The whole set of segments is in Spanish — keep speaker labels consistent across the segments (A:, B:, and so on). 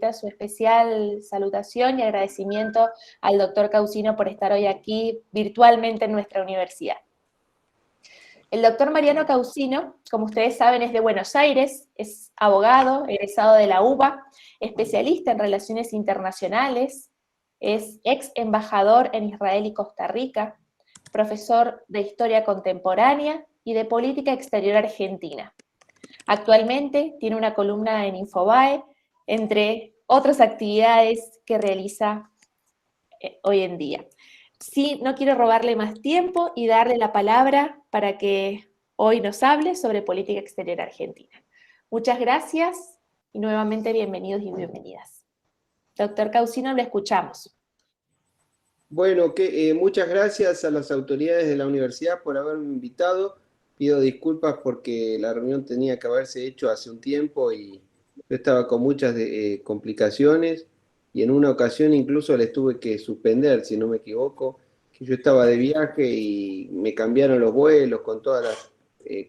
A: transmita su especial salutación y agradecimiento al doctor Causino por estar hoy aquí virtualmente en nuestra universidad. El doctor Mariano Causino, como ustedes saben, es de Buenos Aires, es abogado, egresado de la UBA, especialista en relaciones internacionales, es ex embajador en Israel y Costa Rica, profesor de Historia Contemporánea y de Política Exterior Argentina. Actualmente tiene una columna en Infobae, entre otras actividades que realiza hoy en día. Sí, no quiero robarle más tiempo y darle la palabra para que hoy nos hable sobre política exterior argentina. Muchas gracias y nuevamente bienvenidos y bienvenidas. Doctor Causino, lo escuchamos.
B: Bueno, muchas gracias a las autoridades de la universidad por haberme invitado. Pido disculpas porque la reunión tenía que haberse hecho hace un tiempo y yo estaba con muchas complicaciones y en una ocasión incluso les tuve que suspender, si no me equivoco, que yo estaba de viaje y me cambiaron los vuelos con todas las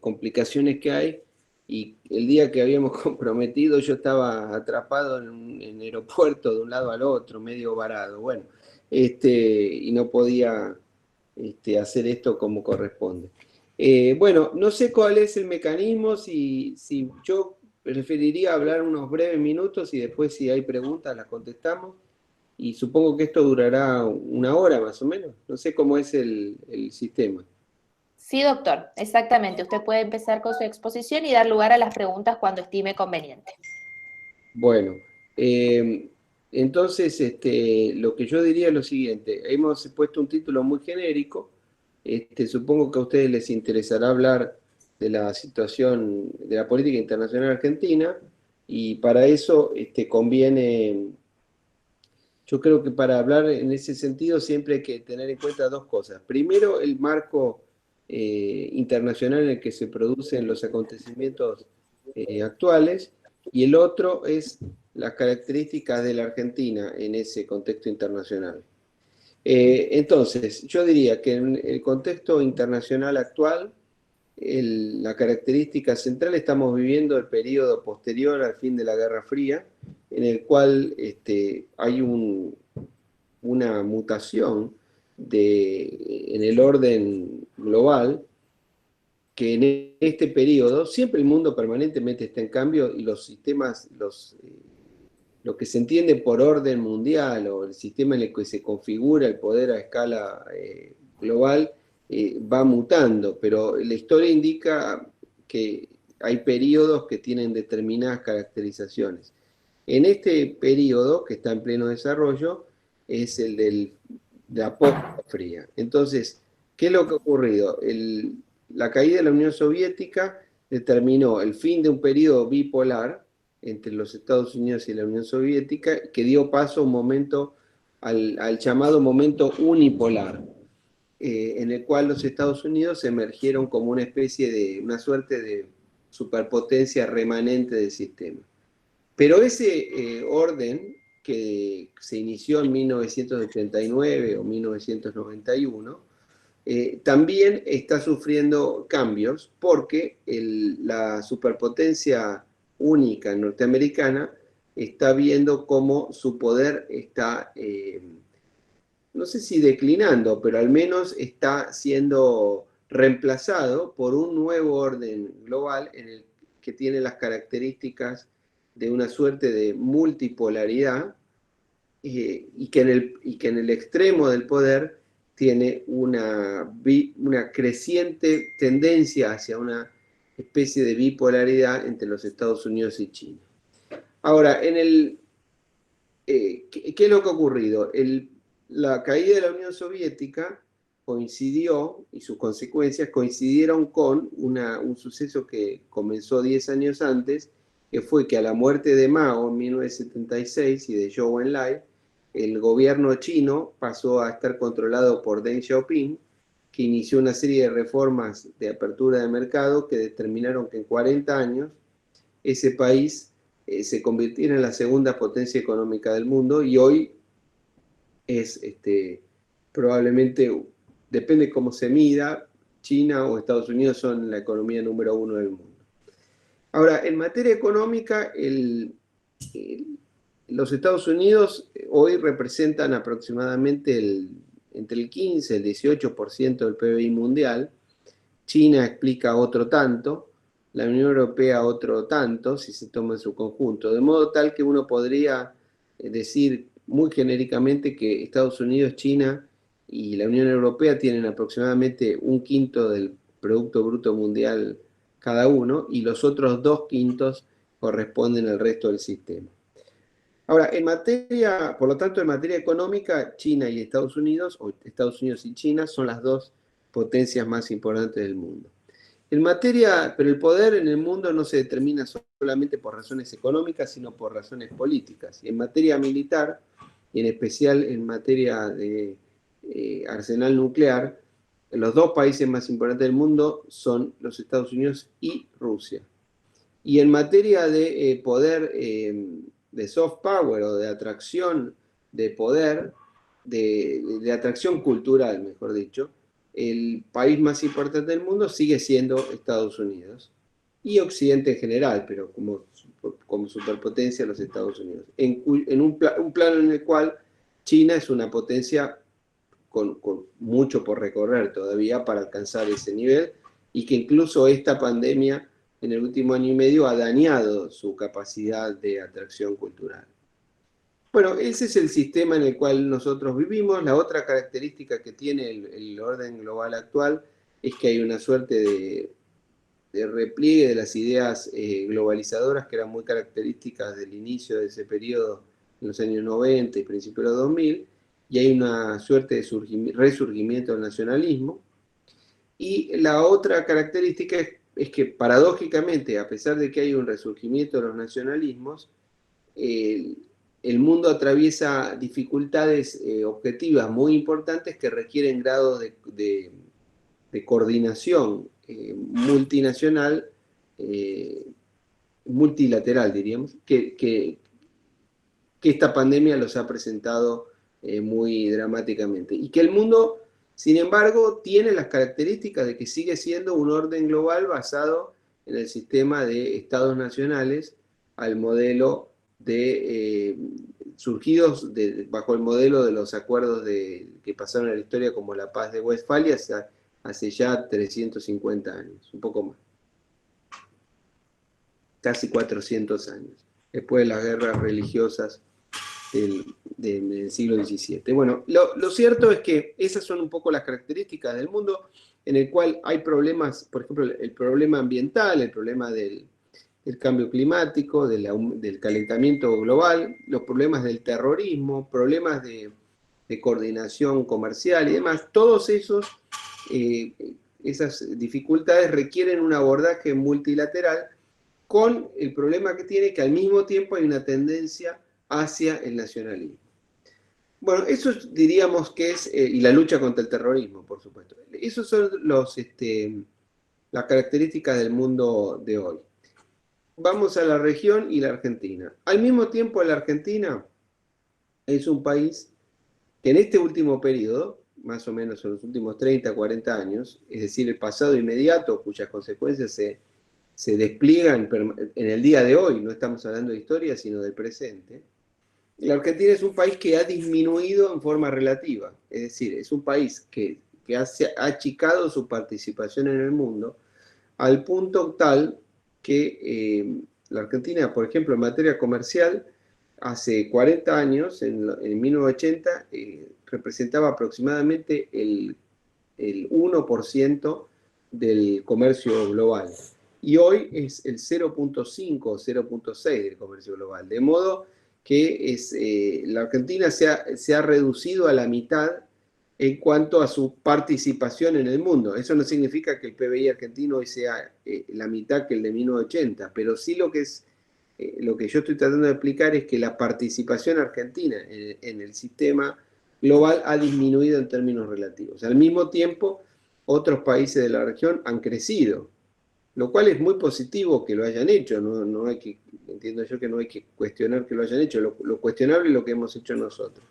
B: complicaciones que hay, y el día que habíamos comprometido yo estaba atrapado en el aeropuerto de un lado al otro, medio varado. Bueno, y no podía hacer esto como corresponde. Bueno, no sé cuál es el mecanismo, si yo preferiría hablar unos breves minutos y después si hay preguntas las contestamos, y supongo que esto durará una hora más o menos. No sé cómo es el sistema.
A: Sí, doctor, exactamente. Usted puede empezar con su exposición y dar lugar a las preguntas cuando estime conveniente.
B: Bueno, entonces lo que yo diría es lo siguiente. Hemos puesto un título muy genérico. Supongo que a ustedes les interesará hablar de la situación de la política internacional argentina, y para eso conviene, yo creo que para hablar en ese sentido siempre hay que tener en cuenta dos cosas. Primero, el marco internacional en el que se producen los acontecimientos actuales, y el otro es las características de la Argentina en ese contexto internacional. Entonces, yo diría que en el contexto internacional actual, la característica central, estamos viviendo el periodo posterior al fin de la Guerra Fría, en el cual hay una mutación en el orden global, que en este periodo, siempre el mundo permanentemente está en cambio, y los sistemas, lo que se entiende por orden mundial, o el sistema en el que se configura el poder a escala global, va mutando, pero la historia indica que hay periodos que tienen determinadas caracterizaciones. En este periodo, que está en pleno desarrollo, es el de la posguerra fría. Entonces, ¿qué es lo que ha ocurrido? La caída de la Unión Soviética determinó el fin de un periodo bipolar entre los Estados Unidos y la Unión Soviética, que dio paso a un momento, al llamado momento unipolar, en el cual los Estados Unidos emergieron como una suerte de superpotencia remanente del sistema. Pero ese orden, que se inició en 1989 o 1991, también está sufriendo cambios, porque la superpotencia única norteamericana está viendo cómo su poder está, no sé si declinando, pero al menos está siendo reemplazado por un nuevo orden global que tiene las características de una suerte de multipolaridad, y que en el extremo del poder tiene una creciente tendencia hacia una especie de bipolaridad entre los Estados Unidos y China. Ahora, ¿qué es lo que ha ocurrido? La caída de la Unión Soviética coincidió, y sus consecuencias coincidieron con un suceso que comenzó 10 años antes, que fue que a la muerte de Mao en 1976 y de Zhou Enlai, el gobierno chino pasó a estar controlado por Deng Xiaoping, que inició una serie de reformas de apertura de mercado que determinaron que en 40 años ese país se convirtiera en la segunda potencia económica del mundo, y hoy es probablemente, depende cómo se mida, China o Estados Unidos son la economía número 1 del mundo. Ahora, en materia económica, los Estados Unidos hoy representan aproximadamente entre el 15 y el 18% del PBI mundial. China explica otro tanto, la Unión Europea otro tanto, si se toma en su conjunto, de modo tal que uno podría decir muy genéricamente que Estados Unidos, China y la Unión Europea tienen aproximadamente un quinto del Producto Bruto Mundial cada uno, y los otros dos quintos corresponden al resto del sistema. Ahora, por lo tanto, en materia económica, China y Estados Unidos, o Estados Unidos y China, son las dos potencias más importantes del mundo. Pero el poder en el mundo no se determina solamente por razones económicas, sino por razones políticas. Y en materia militar, y en especial en materia de arsenal nuclear, los dos países más importantes del mundo son los Estados Unidos y Rusia. Y en materia de poder, de soft power o de atracción de poder, de atracción cultural, mejor dicho, el país más importante del mundo sigue siendo Estados Unidos y Occidente en general, pero como superpotencia los Estados Unidos, en un plano en el cual China es una potencia con mucho por recorrer todavía para alcanzar ese nivel, y que incluso esta pandemia en el último año y medio ha dañado su capacidad de atracción cultural. Bueno, ese es el sistema en el cual nosotros vivimos. La otra característica que tiene el orden global actual es que hay una suerte de repliegue de las ideas globalizadoras que eran muy características del inicio de ese periodo en los años 90 y principios de los 2000, y hay una suerte de resurgimiento del nacionalismo. Y la otra característica es que paradójicamente, a pesar de que hay un resurgimiento de los nacionalismos, el mundo atraviesa dificultades objetivas muy importantes que requieren grados de coordinación multinacional, multilateral, diríamos, que esta pandemia los ha presentado muy dramáticamente. Y que el mundo, sin embargo, tiene las características de que sigue siendo un orden global basado en el sistema de estados nacionales, al modelo surgidos bajo el modelo de los acuerdos que pasaron a la historia como la Paz de Westfalia hace ya 350 años, un poco más, casi 400 años, después de las guerras religiosas del siglo XVII. Bueno, lo cierto es que esas son un poco las características del mundo en el cual hay problemas, por ejemplo, el problema ambiental, el problema del cambio climático, del calentamiento global, los problemas del terrorismo, problemas de coordinación comercial y demás. Todos esas dificultades requieren un abordaje multilateral, con el problema que tiene que al mismo tiempo hay una tendencia hacia el nacionalismo. Bueno, eso diríamos que es, y la lucha contra el terrorismo, por supuesto. Esas son las características del mundo de hoy. Vamos a la región y la Argentina. Al mismo tiempo, la Argentina es un país que en este último periodo, más o menos en los últimos 30, 40 años, es decir, el pasado inmediato, cuyas consecuencias se despliegan en el día de hoy, no estamos hablando de historia, sino del presente. La Argentina es un país que ha disminuido en forma relativa, es decir, es un país que ha achicado su participación en el mundo al punto tal que la Argentina, por ejemplo, en materia comercial, hace 40 años, en 1980, representaba aproximadamente el 1% del comercio global. Y hoy es el 0.5 o 0.6 del comercio global. De modo que la Argentina se ha reducido a la mitad en cuanto a su participación en el mundo. Eso no significa que el PBI argentino hoy sea la mitad que el de 1980, pero sí lo que yo estoy tratando de explicar es que la participación argentina en el sistema global ha disminuido en términos relativos. Al mismo tiempo, otros países de la región han crecido, lo cual es muy positivo que lo hayan hecho. No hay que, entiendo yo que no hay que cuestionar que lo hayan hecho, lo cuestionable es lo que hemos hecho nosotros.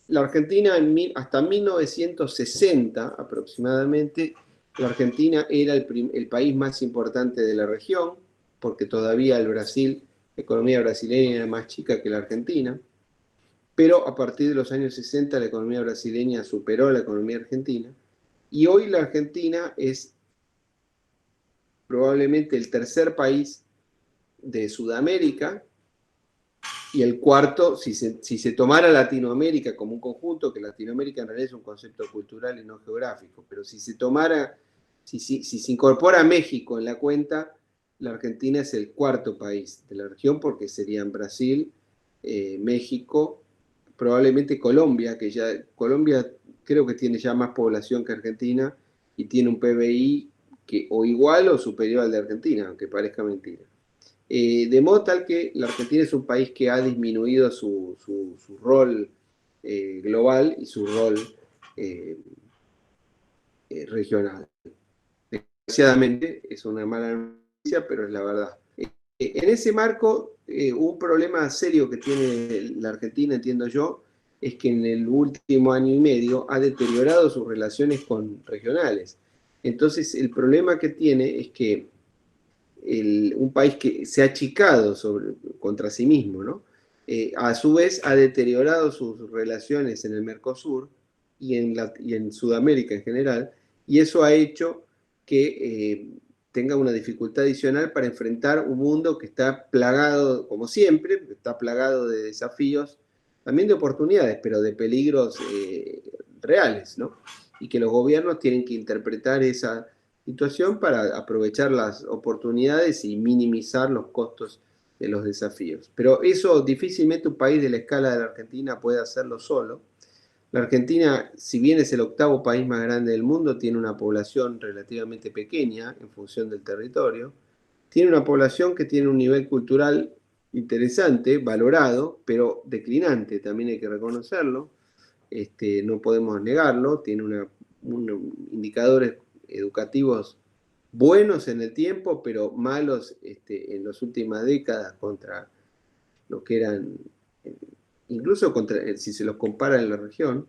B: La Argentina, hasta 1960 aproximadamente, la Argentina era el país más importante de la región, porque todavía el Brasil La economía brasileña era más chica que la argentina, pero a partir de los años 60 la economía brasileña superó a la economía argentina, y hoy la Argentina es probablemente el tercer país de Sudamérica y el cuarto, si se tomara Latinoamérica como un conjunto, que Latinoamérica en realidad es un concepto cultural y no geográfico, pero si se tomara, si se incorpora México en la cuenta, la Argentina es el cuarto país de la región, porque serían Brasil, México, probablemente Colombia, que ya Colombia creo que tiene ya más población que Argentina y tiene un PBI que o igual o superior al de Argentina, aunque parezca mentira. De modo tal que la Argentina es un país que ha disminuido su rol global y su rol eh, regional. Desgraciadamente es una mala noticia, pero es la verdad. En ese marco, un problema serio que tiene la Argentina, entiendo yo, es que en el último año y medio ha deteriorado sus relaciones con regionales. Entonces, el problema que tiene es que un país que se ha achicado contra sí mismo, ¿no? A su vez ha deteriorado sus relaciones en el Mercosur y en Sudamérica en general, y eso ha hecho que tenga una dificultad adicional para enfrentar un mundo que está plagado, como siempre, está plagado de desafíos, también de oportunidades, pero de peligros reales, ¿no? Y que los gobiernos tienen que interpretar esa situación para aprovechar las oportunidades y minimizar los costos de los desafíos. Pero eso difícilmente un país de la escala de la Argentina puede hacerlo solo. La Argentina, si bien es el octavo país más grande del mundo, tiene una población relativamente pequeña en función del territorio. Tiene una población que tiene un nivel cultural interesante, valorado, pero declinante, también hay que reconocerlo. No podemos negarlo, tiene indicadores educativos buenos en el tiempo, pero malos en las últimas décadas contra lo que eran, incluso contra, si se los compara en la región.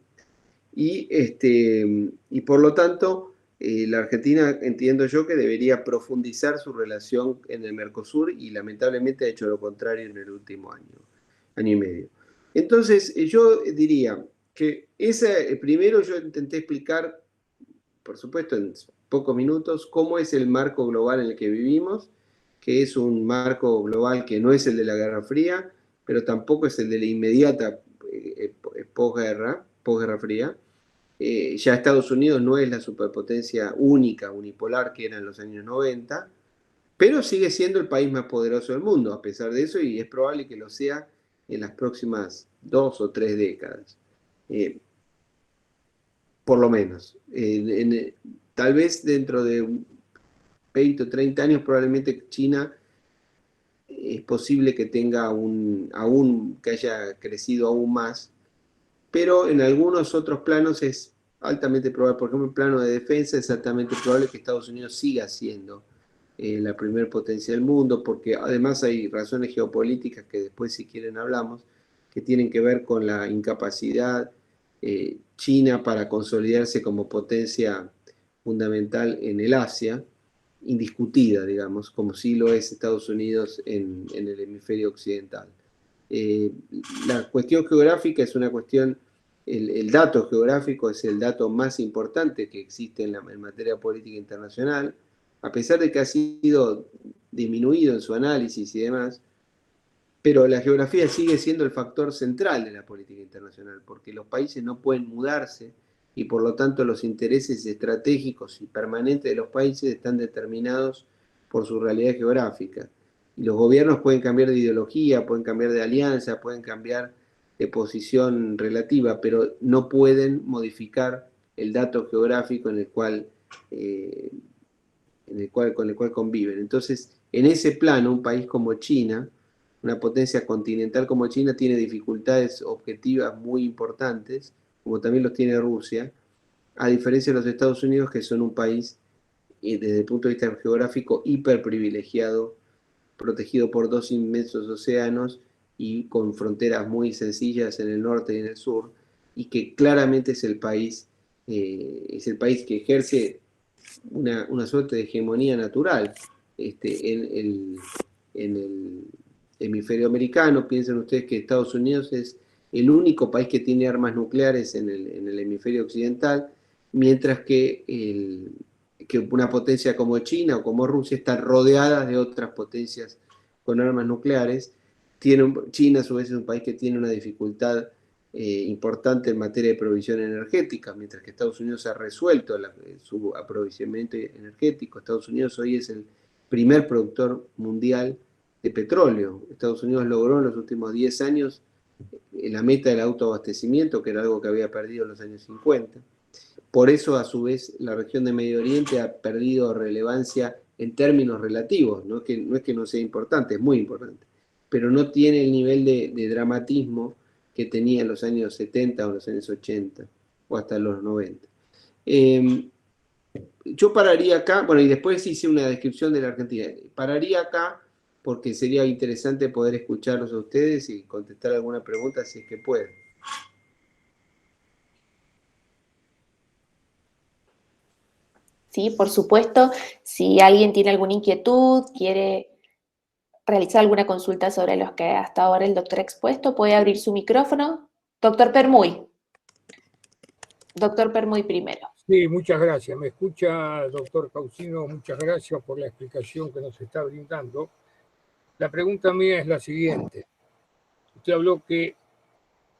B: Y por lo tanto, la Argentina entiendo yo que debería profundizar su relación en el Mercosur y lamentablemente ha hecho lo contrario en el último año y medio. Entonces, yo diría que primero yo intenté explicar, por supuesto, en pocos minutos, cómo es el marco global en el que vivimos, que es un marco global que no es el de la Guerra Fría, pero tampoco es el de la inmediata posguerra fría. Ya Estados Unidos no es la superpotencia única, unipolar que era en los años 90, pero sigue siendo el país más poderoso del mundo, a pesar de eso, y es probable que lo sea en las próximas 2 o 3 décadas. Por lo menos. Tal vez dentro de 20 o 30 años, probablemente China es posible que tenga que haya crecido aún más, pero en algunos otros planos es altamente probable. Por ejemplo, en plano de defensa es altamente probable que Estados Unidos siga siendo la primer potencia del mundo, porque además hay razones geopolíticas que después, si quieren, hablamos, que tienen que ver con la incapacidad China para consolidarse como potencia fundamental en el Asia, indiscutida, digamos, como sí lo es Estados Unidos en el hemisferio occidental. Eh, la cuestión geográfica es una cuestión, el dato geográfico es el dato más importante que existe en materia política internacional, a pesar de que ha sido disminuido en su análisis y demás, pero la geografía sigue siendo el factor central de la política internacional, porque los países no pueden mudarse y por lo tanto los intereses estratégicos y permanentes de los países están determinados por su realidad geográfica. Y los gobiernos pueden cambiar de ideología, pueden cambiar de alianza, pueden cambiar de posición relativa, pero no pueden modificar el dato geográfico con el cual conviven. Entonces, en ese plano, un país como China, una potencia continental como China, tiene dificultades objetivas muy importantes, como también los tiene Rusia, a diferencia de los Estados Unidos, que son un país, desde el punto de vista geográfico, hiperprivilegiado, protegido por dos inmensos océanos y con fronteras muy sencillas en el norte y en el sur, y que claramente es el país que ejerce una suerte de hegemonía natural en el hemisferio americano. Piensen ustedes que Estados Unidos es el único país que tiene armas nucleares en el hemisferio occidental, mientras que una potencia como China o como Rusia están rodeadas de otras potencias con armas nucleares. China, a su vez, es un país que tiene una dificultad importante en materia de provisión energética, mientras que Estados Unidos ha resuelto su aprovisionamiento energético. Estados Unidos hoy es el primer productor mundial de petróleo. Estados Unidos logró en los últimos 10 años la meta del autoabastecimiento, que era algo que había perdido en los años 50. Por eso, a su vez, la región de Medio Oriente ha perdido relevancia en términos relativos. No es que no sea importante, es muy importante, pero no tiene el nivel de dramatismo que tenía en los años 70 o los años 80 o hasta los 90. Yo pararía acá, bueno, y después hice una descripción de la Argentina. Pararía acá porque sería interesante poder escucharlos a ustedes y contestar alguna pregunta si es que pueden.
A: Sí, por supuesto, si alguien tiene alguna inquietud, quiere realizar alguna consulta sobre los que hasta ahora el doctor ha expuesto, puede abrir su micrófono. Doctor Permuy. Doctor Permuy primero.
C: Sí, muchas gracias. Me escucha, doctor Causino, muchas gracias por la explicación que nos está brindando. La pregunta mía es la siguiente. Usted habló que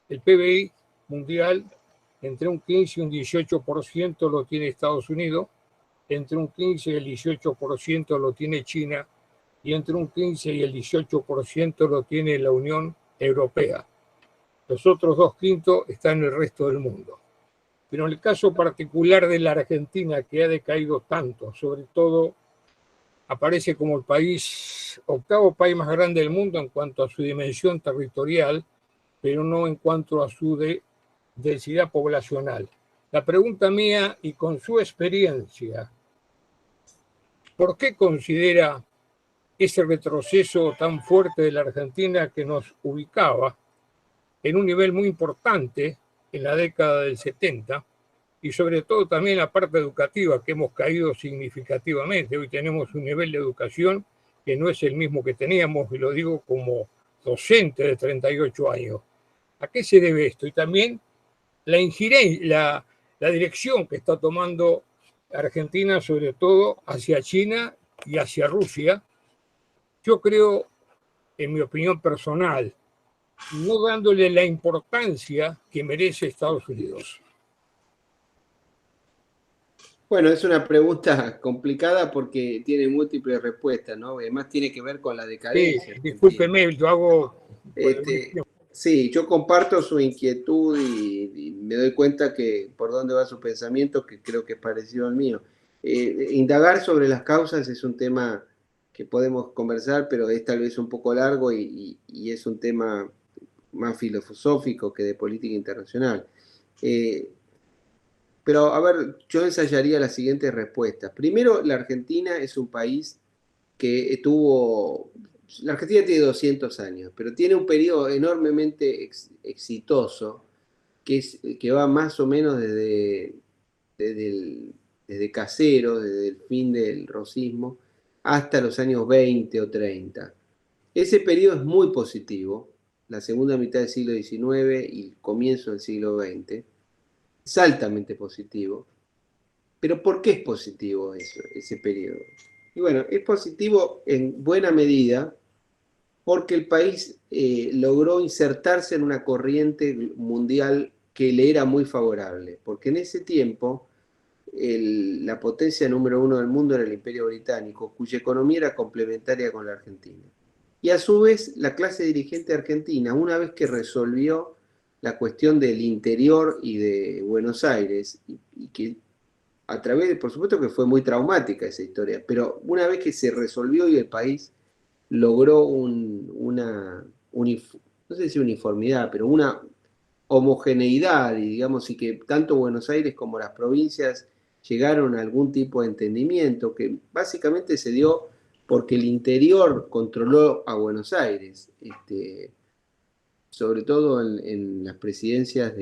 C: el PBI mundial entre un 15 y un 18% lo tiene Estados Unidos, entre un 15 y el 18% lo tiene China y entre un 15 y el 18% lo tiene la Unión Europea. Los otros 2/5 están en el resto del mundo. Pero en el caso particular de la Argentina, que ha decaído tanto, sobre todo aparece como el octavo país más grande del mundo en cuanto a su dimensión territorial, pero no en cuanto a su densidad poblacional. La pregunta mía, y con su experiencia, ¿por qué considera ese retroceso tan fuerte de la Argentina que nos ubicaba en un nivel muy importante en la década del 70, y sobre todo también la parte educativa, que hemos caído significativamente? Hoy tenemos un nivel de educación que no es el mismo que teníamos, y lo digo como docente de 38 años. ¿A qué se debe esto? Y también la dirección que está tomando Argentina, sobre todo hacia China y hacia Rusia. Yo creo, en mi opinión personal, no dándole la importancia que merece Estados Unidos.
B: Bueno, es una pregunta complicada porque tiene múltiples respuestas, ¿no? Además tiene que ver con la decadencia.
C: Sí, discúlpeme, yo hago...
B: Sí, yo comparto su inquietud y me doy cuenta que por dónde va su pensamiento, que creo que es parecido al mío. Indagar sobre las causas es un tema que podemos conversar, pero es tal vez un poco largo y es un tema más filosófico que de política internacional. Pero, a ver, yo ensayaría las siguientes respuestas. Primero, la Argentina es un país que tuvo... La Argentina tiene 200 años, pero tiene un periodo enormemente exitoso que va más o menos desde Casero, desde el fin del rosismo, hasta los años 20 o 30. Ese periodo es muy positivo, la segunda mitad del siglo XIX y el comienzo del siglo XX. Es altamente positivo. Pero ¿por qué es positivo ese periodo? Y bueno, es positivo en buena medida porque el país logró insertarse en una corriente mundial que le era muy favorable, porque en ese tiempo la potencia número uno del mundo era el Imperio Británico, cuya economía era complementaria con la Argentina. Y a su vez, la clase dirigente argentina, una vez que resolvió la cuestión del interior y de Buenos Aires, y que a través, por supuesto que fue muy traumática esa historia, pero una vez que se resolvió y el país logró no sé si uniformidad, pero una homogeneidad, y digamos, y que tanto Buenos Aires como las provincias llegaron a algún tipo de entendimiento, que básicamente se dio porque el interior controló a Buenos Aires, sobre todo en las presidencias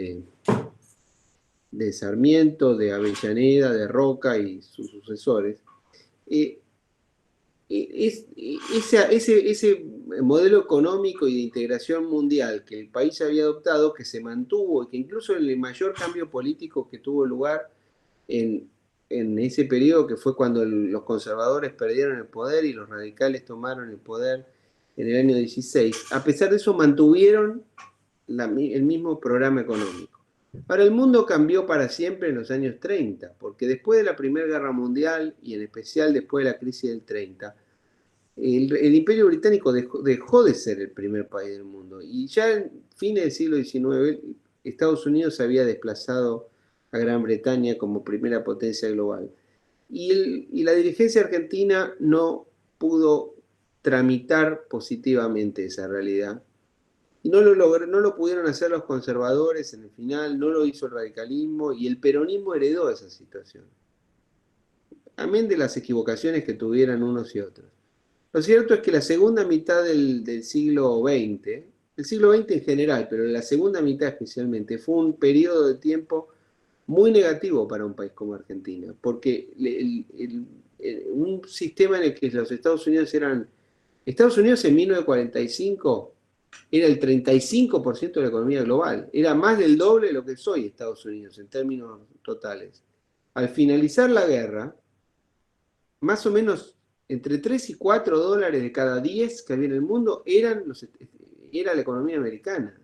B: de Sarmiento, de Avellaneda, de Roca y sus sucesores. ese modelo económico y de integración mundial que el país había adoptado, que se mantuvo y que incluso el mayor cambio político que tuvo lugar en ese periodo, que fue cuando los conservadores perdieron el poder y los radicales tomaron el poder en el año 16, a pesar de eso mantuvieron el mismo programa económico. Ahora, el mundo cambió para siempre en los años 30, porque después de la Primera Guerra Mundial, y en especial después de la crisis del 30, el Imperio Británico dejó de ser el primer país del mundo. Y ya en fines del siglo XIX, Estados Unidos había desplazado a Gran Bretaña como primera potencia global. Y la dirigencia argentina no pudo tramitar positivamente esa realidad. Y no lo pudieron hacer los conservadores en el final, no lo hizo el radicalismo, y el peronismo heredó esa situación. Amén de las equivocaciones que tuvieran unos y otros. Lo cierto es que la segunda mitad del siglo XX, el siglo XX en general, pero la segunda mitad especialmente, fue un periodo de tiempo muy negativo para un país como Argentina, porque un sistema en el que los Estados Unidos en 1945 era el 35% de la economía global, era más del doble de lo que es hoy Estados Unidos en términos totales. Al finalizar la guerra, más o menos entre 3 y 4 dólares de cada 10 que había en el mundo era la economía americana.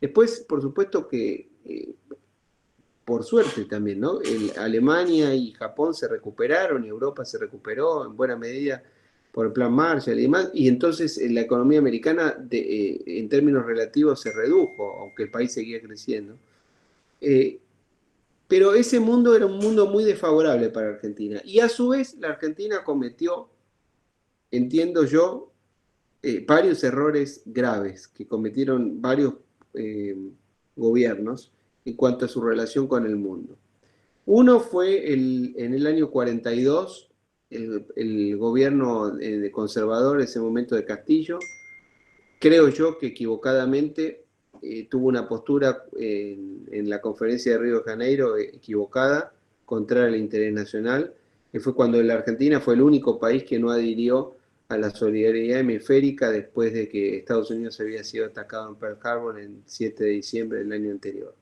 B: Después, por supuesto que, por suerte también, ¿no? Alemania y Japón se recuperaron, y Europa se recuperó en buena medida por el Plan Marshall y demás, y entonces la economía americana en términos relativos se redujo, aunque el país seguía creciendo. Pero ese mundo era un mundo muy desfavorable para Argentina. Y a su vez, la Argentina cometió, entiendo yo, varios errores graves que cometieron varios gobiernos en cuanto a su relación con el mundo. Uno fue en el año 42, el gobierno de conservador, ese momento de Castillo, creo yo que equivocadamente tuvo una postura en la conferencia de Río de Janeiro equivocada, contraria al interés nacional, que fue cuando la Argentina fue el único país que no adhirió a la solidaridad hemisférica después de que Estados Unidos había sido atacado en Pearl Harbor el 7 de diciembre del año anterior.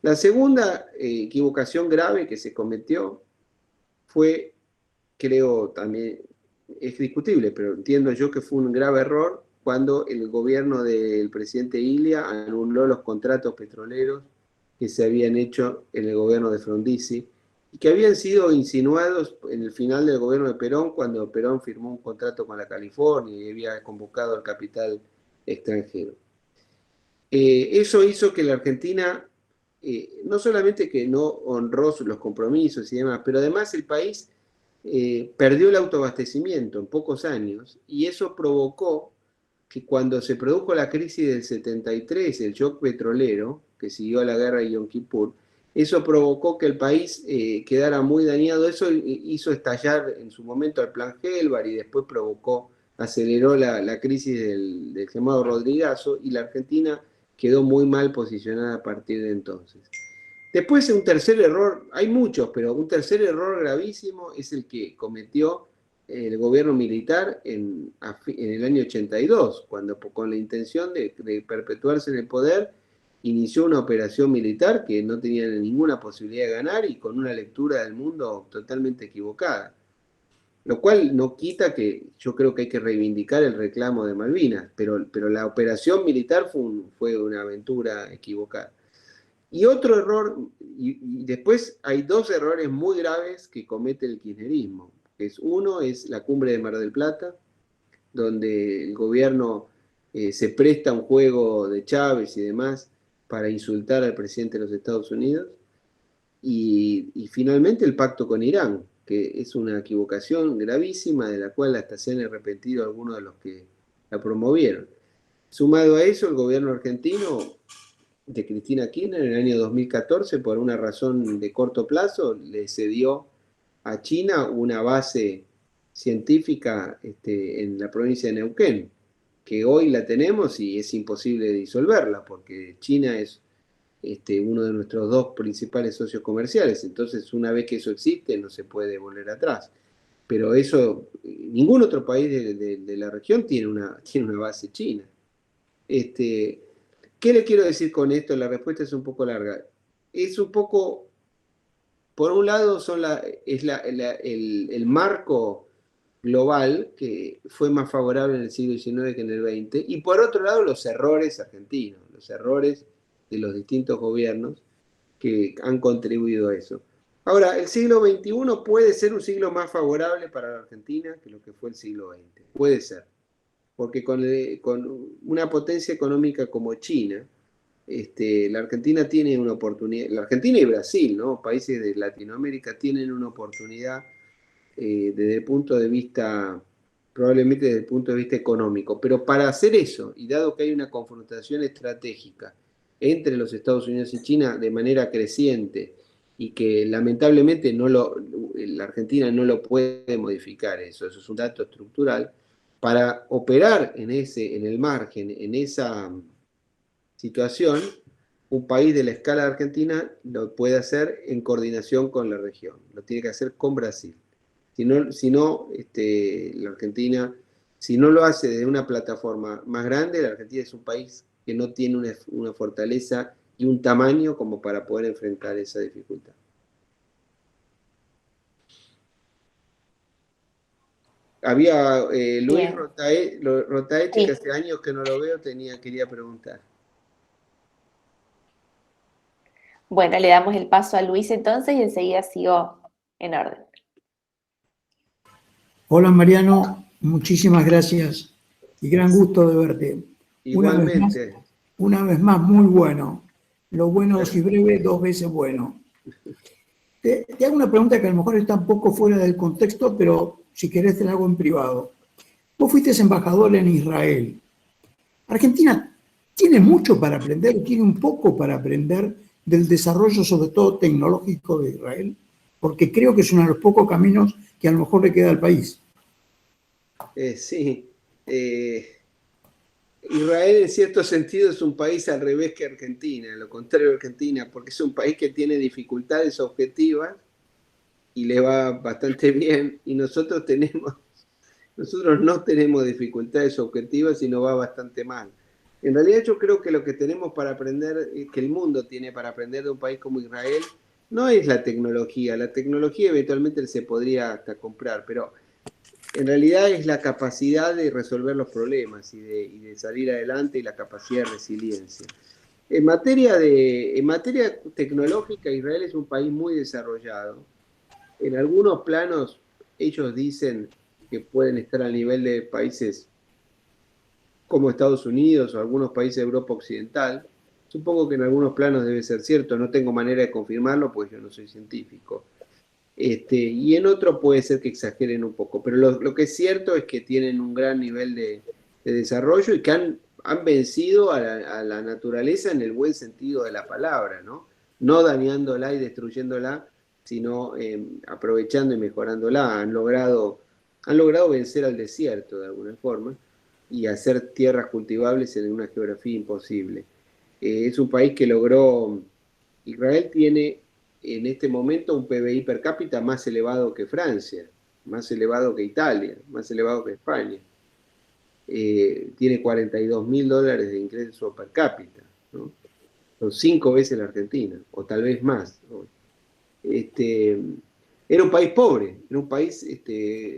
B: La segunda equivocación grave que se cometió fue, creo también, es discutible, pero entiendo yo que fue un grave error cuando el gobierno del presidente Ilia anuló los contratos petroleros que se habían hecho en el gobierno de Frondizi y que habían sido insinuados en el final del gobierno de Perón, cuando Perón firmó un contrato con la California y había convocado al capital extranjero. Eso hizo que la Argentina no solamente que no honró los compromisos y demás, pero además el país perdió el autoabastecimiento en pocos años, y eso provocó que cuando se produjo la crisis del 73, el shock petrolero, que siguió a la guerra de Yom Kippur, eso provocó que el país quedara muy dañado. Eso hizo estallar en su momento el plan Gelbar y después aceleró la crisis del llamado Rodrigazo, y la Argentina quedó muy mal posicionada a partir de entonces. Después, un tercer error, hay muchos, pero un tercer error gravísimo es el que cometió el gobierno militar en el año 82, cuando con la intención de perpetuarse en el poder, inició una operación militar que no tenía ninguna posibilidad de ganar y con una lectura del mundo totalmente equivocada. Lo cual no quita que yo creo que hay que reivindicar el reclamo de Malvinas, pero la operación militar fue una aventura equivocada. Y otro error, y después hay dos errores muy graves que comete el kirchnerismo. Uno es la cumbre de Mar del Plata, donde el gobierno se presta a un juego de Chávez y demás para insultar al presidente de los Estados Unidos. Y finalmente el pacto con Irán, que es una equivocación gravísima de la cual hasta se han arrepentido algunos de los que la promovieron. Sumado a eso, el gobierno argentino de Cristina Kirchner en el año 2014, por una razón de corto plazo, le cedió a China una base científica en la provincia de Neuquén, que hoy la tenemos y es imposible disolverla, porque China es uno de nuestros dos principales socios comerciales. Entonces, una vez que eso existe, no se puede volver atrás. pero eso, ningún otro país de la región tiene una base china. ¿Qué le quiero decir con esto? La respuesta es un poco larga. Es un poco, por un lado, el marco global, que fue más favorable en el siglo XIX que en el XX, y por otro lado los errores argentinos, los errores de los distintos gobiernos que han contribuido a eso. Ahora, el siglo XXI puede ser un siglo más favorable para la Argentina que lo que fue el siglo XX, puede ser, porque con una potencia económica como China, la Argentina tiene una oportunidad, la Argentina y Brasil, ¿no? Países de Latinoamérica tienen una oportunidad desde el punto de vista, probablemente desde el punto de vista económico. Pero para hacer eso, y dado que hay una confrontación estratégica entre los Estados Unidos y China de manera creciente, y que lamentablemente la Argentina no lo puede modificar eso es un dato estructural, para operar en el margen, en esa situación, un país de la escala de Argentina lo puede hacer en coordinación con la región, lo tiene que hacer con Brasil. Si no, la Argentina, si no lo hace desde una plataforma más grande, la Argentina es un país que no tiene una fortaleza y un tamaño como para poder enfrentar esa dificultad. Había Luis Rotaeche,
A: Sí.
B: que hace años que no lo veo, quería preguntar.
A: Bueno, le damos el paso a Luis entonces y enseguida sigo en orden.
D: Hola Mariano, muchísimas gracias y gran gusto de verte.
B: Igualmente.
D: Una vez más, muy bueno. Lo bueno si breve, 2 veces bueno. Te hago una pregunta que a lo mejor está un poco fuera del contexto, pero si querés te la hago en privado. Vos fuiste embajador en Israel. Argentina tiene mucho para aprender, tiene un poco para aprender del desarrollo, sobre todo tecnológico de Israel, porque creo que es uno de los pocos caminos que a lo mejor le queda al país.
B: Sí. Israel en cierto sentido es un país al revés que Argentina, lo contrario de Argentina, porque es un país que tiene dificultades objetivas y le va bastante bien, y nosotros no tenemos dificultades objetivas y nos va bastante mal. En realidad yo creo que lo que tenemos para aprender, que el mundo tiene para aprender de un país como Israel, no es la tecnología eventualmente se podría hasta comprar, pero en realidad es la capacidad de resolver los problemas y de salir adelante, y la capacidad de resiliencia. En materia tecnológica, Israel es un país muy desarrollado. En algunos planos ellos dicen que pueden estar al nivel de países como Estados Unidos o algunos países de Europa Occidental. Supongo que en algunos planos debe ser cierto, no tengo manera de confirmarlo porque yo no soy científico. Y en otro puede ser que exageren un poco, pero lo que es cierto es que tienen un gran nivel de desarrollo y que han vencido a la naturaleza en el buen sentido de la palabra, ¿no? No dañándola y destruyéndola, sino aprovechando y mejorándola. Han logrado vencer al desierto de alguna forma y hacer tierras cultivables en una geografía imposible. Es un país que Israel tiene en este momento un PBI per cápita más elevado que Francia, más elevado que Italia, más elevado que España. Tiene $42.000 de ingreso per cápita, ¿no? Son 5 veces la Argentina, o tal vez más, ¿no? Era un país pobre, era un país,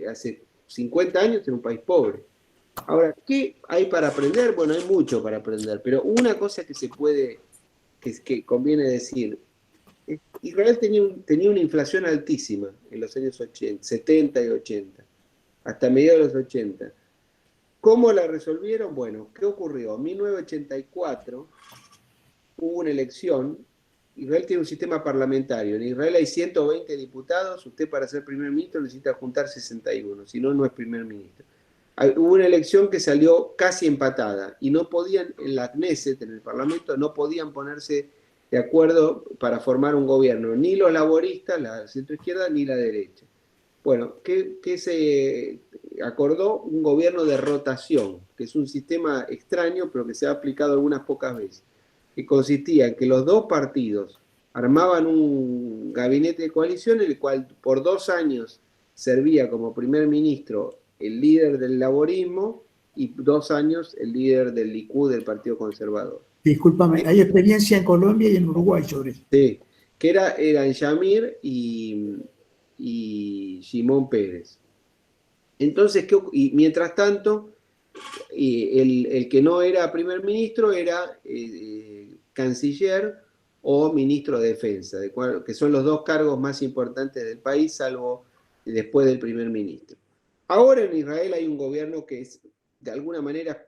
B: hace 50 años era un país pobre. Ahora, ¿qué hay para aprender? Bueno, hay mucho para aprender, pero una cosa que conviene decir: Israel tenía una inflación altísima en los años 80, 70 y 80, hasta mediados de los 80. ¿Cómo la resolvieron? Bueno, ¿qué ocurrió? En 1984 hubo una elección. Israel tiene un sistema parlamentario. En Israel hay 120 diputados. Usted, para ser primer ministro, necesita juntar 61, si no, no es primer ministro. Hubo una elección que salió casi empatada y no podían, en la Knesset, en el Parlamento, no podían ponerse de acuerdo para formar un gobierno, ni los laboristas, la centroizquierda, ni la derecha. Bueno, ¿qué se acordó? Un gobierno de rotación, que es un sistema extraño, pero que se ha aplicado algunas pocas veces, que consistía en que los dos partidos armaban un gabinete de coalición, en el cual por 2 años servía como primer ministro el líder del laborismo y 2 años el líder del Likud, del Partido Conservador.
D: Discúlpame, hay experiencia en Colombia y en Uruguay sobre eso.
B: Sí, que eran Yamir y Shimon Peres. Entonces, y mientras tanto, el que no era primer ministro era canciller o ministro de defensa, que son los 2 cargos más importantes del país, salvo después del primer ministro. Ahora en Israel hay un gobierno que es, de alguna manera,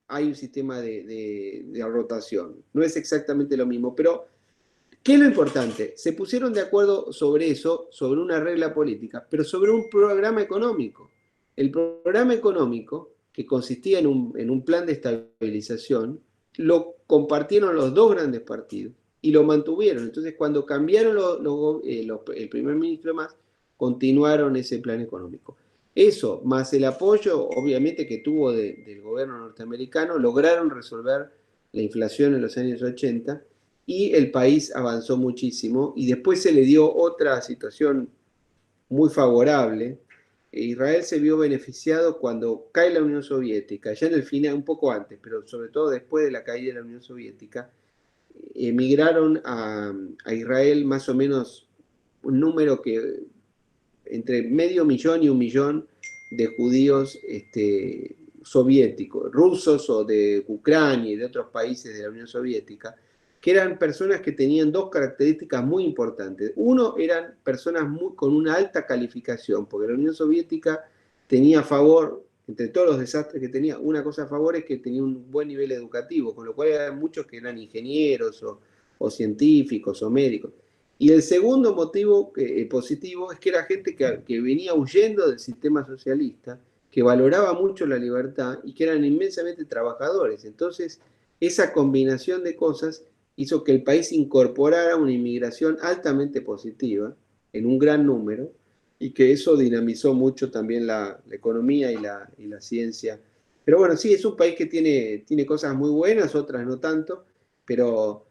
B: hay un sistema de rotación. No es exactamente lo mismo, pero ¿qué es lo importante? Se pusieron de acuerdo sobre eso, sobre una regla política, pero sobre un programa económico. El programa económico, que consistía en un plan de estabilización, lo compartieron los 2 grandes partidos y lo mantuvieron. Entonces, cuando cambiaron el primer ministro más, continuaron ese plan económico. Eso, más el apoyo, obviamente, que tuvo del gobierno norteamericano, lograron resolver la inflación en los años 80 y el país avanzó muchísimo. Y después se le dio otra situación muy favorable. Israel se vio beneficiado cuando cae la Unión Soviética, ya en el final, un poco antes, pero sobre todo después de la caída de la Unión Soviética, emigraron a Israel más o menos un número que entre 500.000 y 1 millón de judíos soviéticos, rusos o de Ucrania y de otros países de la Unión Soviética, que eran personas que tenían 2 características muy importantes. Uno, eran personas con una alta calificación, porque la Unión Soviética tenía a favor, entre todos los desastres que tenía, una cosa a favor es que tenía un buen nivel educativo, con lo cual eran muchos que eran ingenieros o científicos o médicos. Y el segundo motivo positivo es que era gente que venía huyendo del sistema socialista, que valoraba mucho la libertad y que eran inmensamente trabajadores. Entonces, esa combinación de cosas hizo que el país incorporara una inmigración altamente positiva, en un gran número, y que eso dinamizó mucho también la economía y la ciencia. Pero bueno, sí, es un país que tiene cosas muy buenas, otras no tanto, pero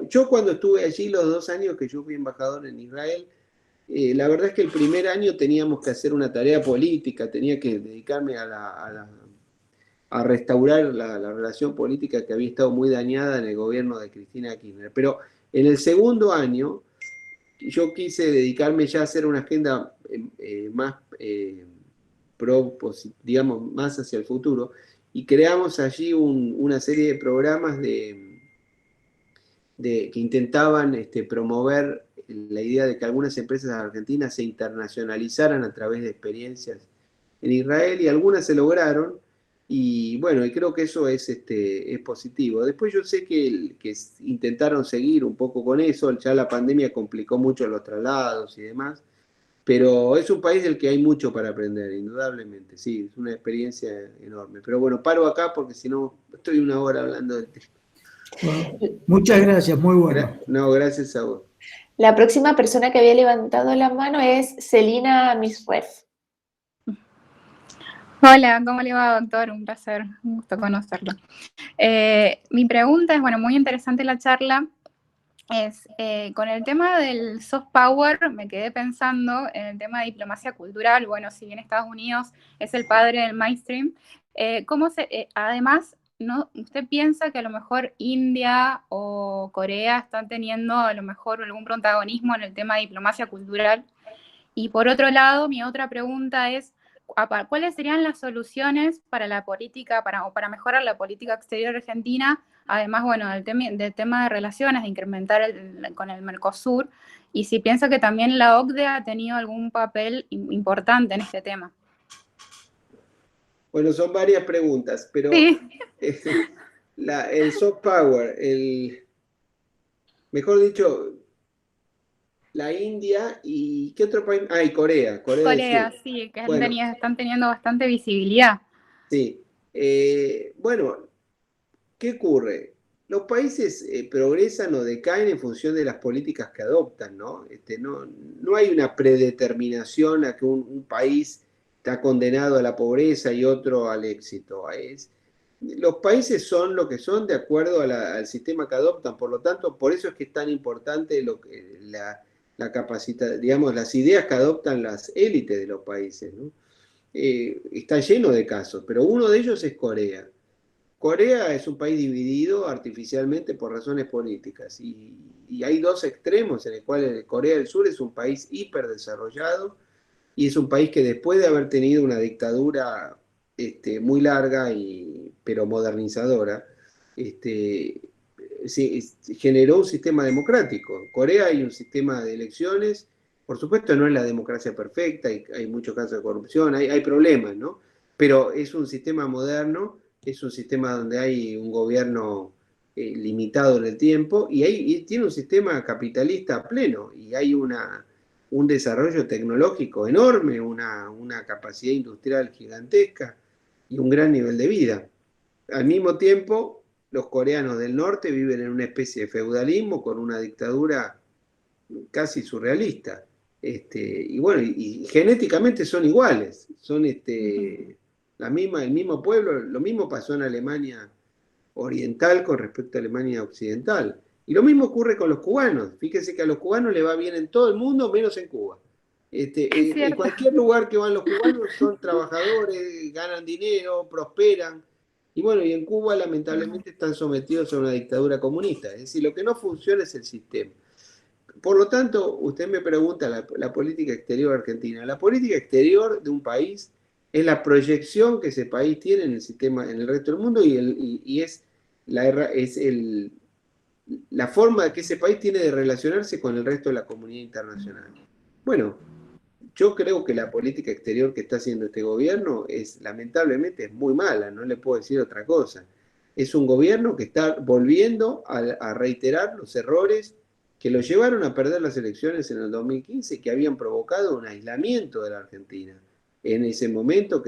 B: yo cuando estuve allí los 2 años que yo fui embajador en Israel, la verdad es que el primer año teníamos que hacer una tarea política, tenía que dedicarme a restaurar la relación política que había estado muy dañada en el gobierno de Cristina Kirchner. Pero en el segundo año yo quise dedicarme ya a hacer una agenda más digamos, más hacia el futuro, y creamos allí una serie de programas que intentaban promover la idea de que algunas empresas argentinas se internacionalizaran a través de experiencias en Israel, y algunas se lograron, y bueno, y creo que eso es positivo. Después yo sé que intentaron seguir un poco con eso, ya la pandemia complicó mucho los traslados y demás, pero es un país del que hay mucho para aprender, indudablemente, sí, es una experiencia enorme. Pero bueno, paro acá porque si no estoy 1 hora hablando del tema.
D: Bueno, muchas gracias, muy bueno.
B: No, gracias a vos.
A: La próxima persona que había levantado la mano es Celina Misref.
E: Hola, ¿cómo le va, doctor? Un placer, un gusto conocerlo. Mi pregunta es, bueno, muy interesante la charla, es con el tema del soft power, me quedé pensando en el tema de diplomacia cultural. Bueno, si bien Estados Unidos es el padre del mainstream, además, ¿no? ¿Usted piensa que a lo mejor India o Corea están teniendo a lo mejor algún protagonismo en el tema de diplomacia cultural? Y por otro lado, mi otra pregunta es, ¿cuáles serían las soluciones para la política, para mejorar la política exterior argentina? Además, bueno, del tema de relaciones, de incrementar con el Mercosur, y si piensa que también la OCDE ha tenido algún papel importante en este tema.
B: Bueno, son varias preguntas, pero
E: sí.
B: El soft power, mejor dicho, la India y ¿qué otro país? Y Corea.
E: Corea, sí, que bueno, están teniendo bastante visibilidad.
B: Sí. Bueno, ¿qué ocurre? Los países progresan o decaen en función de las políticas que adoptan, ¿no? No hay una predeterminación a que un país está condenado a la pobreza y otro al éxito. Los países son lo que son de acuerdo al sistema que adoptan, por lo tanto, por eso es que es tan importante la capacidad, digamos, las ideas que adoptan las élites de los países, ¿no? Está lleno de casos, pero uno de ellos es Corea. Corea es un país dividido artificialmente por razones políticas y hay dos extremos en el cual Corea del Sur es un país hiperdesarrollado y es un país que después de haber tenido una dictadura muy larga pero modernizadora, generó un sistema democrático. En Corea hay un sistema de elecciones, por supuesto no es la democracia perfecta, hay muchos casos de corrupción, hay problemas, ¿no? Pero es un sistema moderno, es un sistema donde hay un gobierno limitado en el tiempo y tiene un sistema capitalista pleno y hay un desarrollo tecnológico enorme, una capacidad industrial gigantesca y un gran nivel de vida. Al mismo tiempo, los coreanos del norte viven en una especie de feudalismo con una dictadura casi surrealista. Y bueno, y genéticamente son iguales, son el mismo pueblo. Lo mismo pasó en Alemania oriental con respecto a Alemania occidental. Y lo mismo ocurre con los cubanos. Fíjense que a los cubanos les va bien en todo el mundo, menos en Cuba. En cualquier lugar que van los cubanos son trabajadores, ganan dinero, prosperan. Y bueno, y en Cuba lamentablemente están sometidos a una dictadura comunista. Es decir, lo que no funciona es el sistema. Por lo tanto, usted me pregunta la política exterior argentina. La política exterior de un país es la proyección que ese país tiene en el sistema, en el resto del mundo y es la forma que ese país tiene de relacionarse con el resto de la comunidad internacional. Bueno, yo creo que la política exterior que está haciendo este gobierno lamentablemente es muy mala, no le puedo decir otra cosa. Es un gobierno que está volviendo a reiterar los errores que lo llevaron a perder las elecciones en el 2015, que habían provocado un aislamiento de la Argentina en ese momento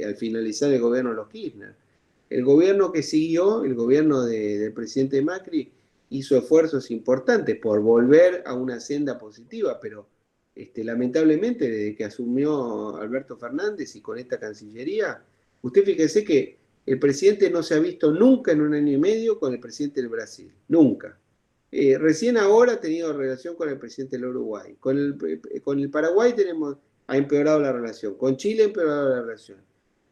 B: al finalizar el gobierno de los Kirchner. El gobierno que siguió, el gobierno del presidente Macri, hizo esfuerzos importantes por volver a una senda positiva, pero lamentablemente desde que asumió Alberto Fernández y con esta Cancillería, usted fíjese que el presidente no se ha visto nunca en un año y medio con el presidente del Brasil, nunca. Recién ahora ha tenido relación con el presidente del Uruguay. Con el Paraguay ha empeorado la relación. Con Chile ha empeorado la relación.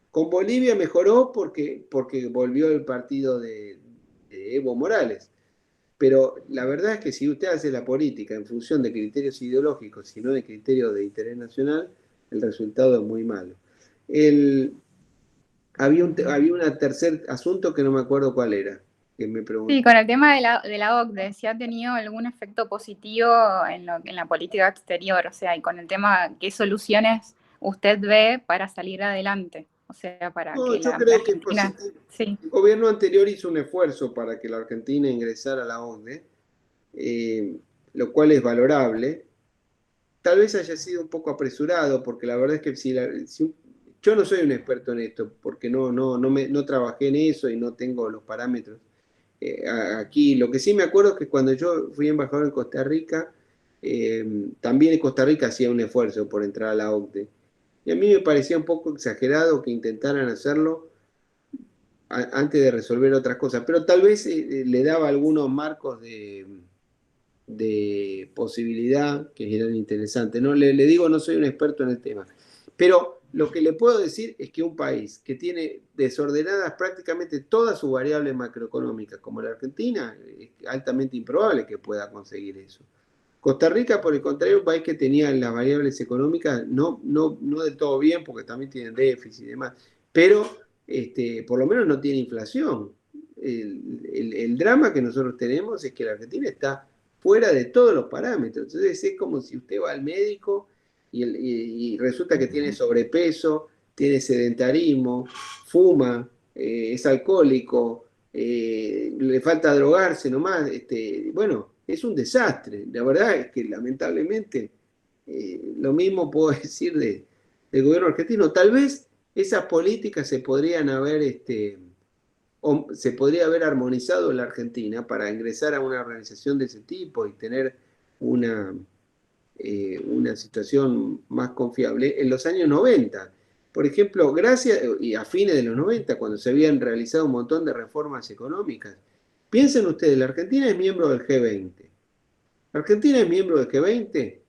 B: Con Bolivia mejoró porque volvió el partido de Evo Morales. Pero la verdad es que si usted hace la política en función de criterios ideológicos y no de criterios de interés nacional, el resultado es muy malo. Había un tercer asunto que no me acuerdo cuál era. Que me preguntó.
E: Sí, con el tema de la OCDE, si ha tenido algún efecto positivo en la política exterior, o sea, y con el tema, ¿qué soluciones usted ve para salir adelante? O sea, para
B: No,
E: que
B: yo
E: la
B: creo que
E: Argentina... Sí.
B: el gobierno anterior hizo un esfuerzo para que la Argentina ingresara a la OCDE, lo cual es valorable. Tal vez haya sido un poco apresurado, porque la verdad es que yo no soy un experto en esto, porque no trabajé en eso y no tengo los parámetros. Aquí, lo que sí me acuerdo es que cuando yo fui embajador en Costa Rica, también en Costa Rica hacía un esfuerzo por entrar a la OCDE. Y a mí me parecía un poco exagerado que intentaran hacerlo antes de resolver otras cosas, pero tal vez le daba algunos marcos de posibilidad que eran interesantes. No, le digo, no soy un experto en el tema, pero lo que le puedo decir es que un país que tiene desordenadas prácticamente todas sus variables macroeconómicas, como la Argentina, es altamente improbable que pueda conseguir eso. Costa Rica, por el contrario, un país que tenía las variables económicas no del todo bien, porque también tienen déficit y demás, pero por lo menos no tiene inflación. El drama que nosotros tenemos es que la Argentina está fuera de todos los parámetros. Entonces es como si usted va al médico y resulta que tiene sobrepeso, tiene sedentarismo, fuma, es alcohólico, le falta drogarse nomás. Bueno, es un desastre. La verdad es que lamentablemente lo mismo puedo decir del gobierno argentino. Tal vez esas políticas se podría haber armonizado en la Argentina para ingresar a una organización de ese tipo y tener una situación más confiable en los años 90. Por ejemplo, y a fines de los 90, cuando se habían realizado un montón de reformas económicas. Piensen ustedes, la Argentina es miembro del G20. Argentina es miembro del G20,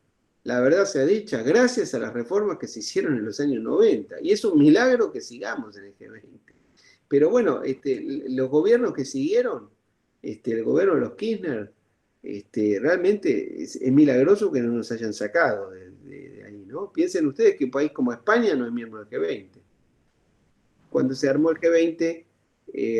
B: la verdad sea dicha, gracias a las reformas que se hicieron en los años 90. Y es un milagro que sigamos en el G20. Pero bueno, los gobiernos que siguieron, el gobierno de los Kirchner, realmente es milagroso que no nos hayan sacado de ahí, ¿no? Piensen ustedes que un país como España no es miembro del G20. Cuando se armó el G20,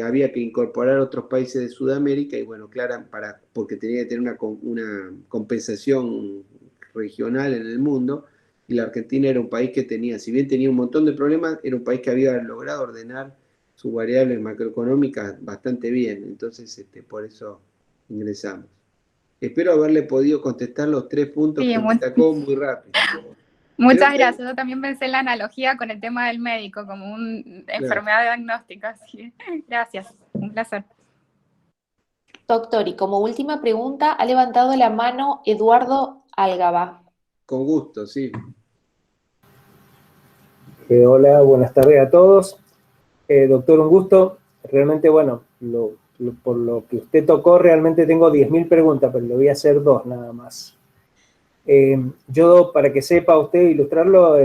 B: había que incorporar otros países de Sudamérica y bueno, claro, porque tenía que tener una compensación regional en el mundo, y la Argentina era un país que tenía, si bien tenía un montón de problemas, era un país que había logrado ordenar sus variables macroeconómicas bastante bien, entonces por eso ingresamos. Espero haberle podido contestar los 3 puntos
E: Sí,
B: que me sacó muy rápido.
E: muchas
B: Creo que,
E: gracias. Yo también pensé en la analogía con el tema del médico, como una enfermedad diagnóstica. Así. Gracias, un placer.
A: Doctor, y como última pregunta, ha levantado la mano Eduardo Álgaba.
B: con gusto, sí.
F: Hola, buenas tardes a todos. Doctor, un gusto. Realmente, bueno, por lo que usted tocó, realmente tengo 10.000 preguntas, pero le voy a hacer 2 nada más. Yo, para que sepa usted ilustrarlo,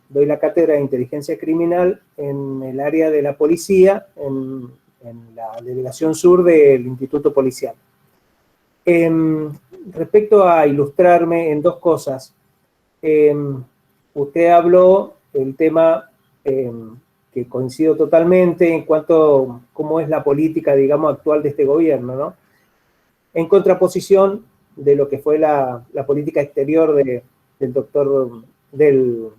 F: doy la cátedra de inteligencia criminal en el área de la policía, en la delegación sur del Instituto Policial. Respecto a ilustrarme en 2 cosas, usted habló del tema que coincido totalmente en cuanto a cómo es la política, digamos, actual de este gobierno, ¿no? En contraposición de lo que fue la política exterior del